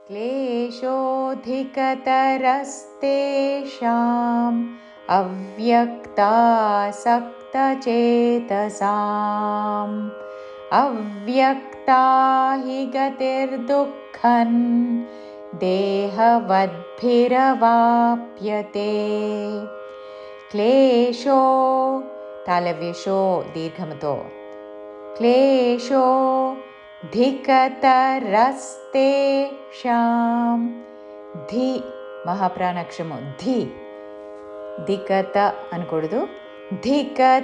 क्लेशोऽधिकतरस्तेषाम् अव्यक्तासक्तचेतसाम् अव्यक्ता हि गतिर्दुःखं देहवद्भिरवाप्यते क्लेशो तालव्यशो दीर्घमतो क्लेशोऽधिकतरस्तेषां ధి మహాప్రాణాక్షరము ధి ధికత అనకూడదు ధికతరస్తేషాం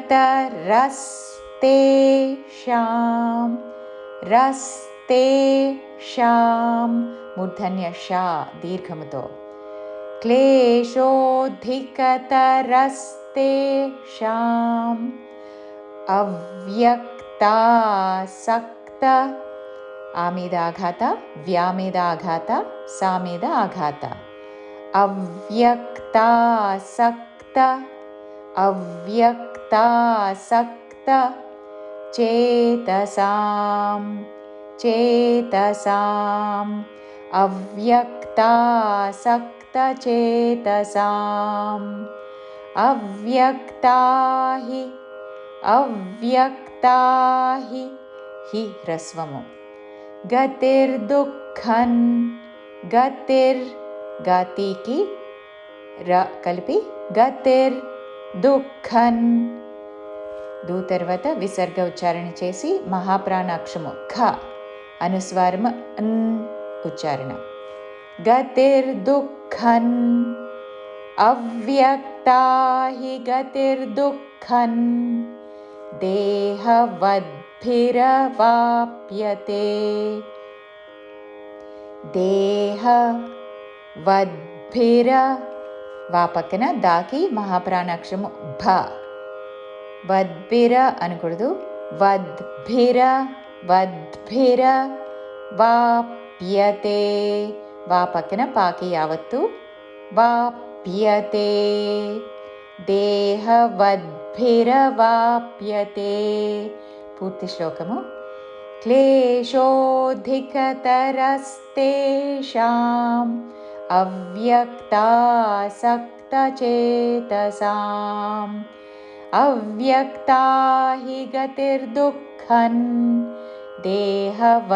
రస్తేషాం మూర్ధన్య షా దీర్ఘముతో క్లేశోऽధికతరస్తేషాం అవ్యక్తాసక్త ఆ మీద ఆఘాత వ్యా మీద ఆఘాత సా మీద ఆఘాత అవ్యక్తాసక్త అవ్యక్తాసక్త చేతసాం చేతసాం అవ్యక్తాసక్త చేతసాం అవ్యక్తా హి అవ్యక్తా హి హి హ్రస్వము గతిర్దుఃఖం గతిర్ గాతికి ర కలిపి గతిర్ దుఃఖం దు తర్వాత విసర్గ ఉచ్చారణ చేసి మహాప్రాణాక్షము ఖ అనుస్వారం అన్ ఉచ్చారణ గతిర్దుఃఖం అవ్యక్తా హి గతిర్దుఃఖం దేహవద్భిరవాప్యతే దేహవద్భిర వా పక్కన దాకి మహాప్రాణాక్షరము భ వద్భిర అనకూడదు వద్భిర వద్భిర వాప్యతే వా పక్కన పాకి యావత్తు వాప్యతే దేహవద్భిరవాప్యతే పూర్తి శ్లోకము క్లేశోऽధికతరస్తేషాం అవ్యక్తాసక్తచేతసాం అవ్యక్తా హి గతిర్దుఃఖం దేహవద్భిరవాప్యతే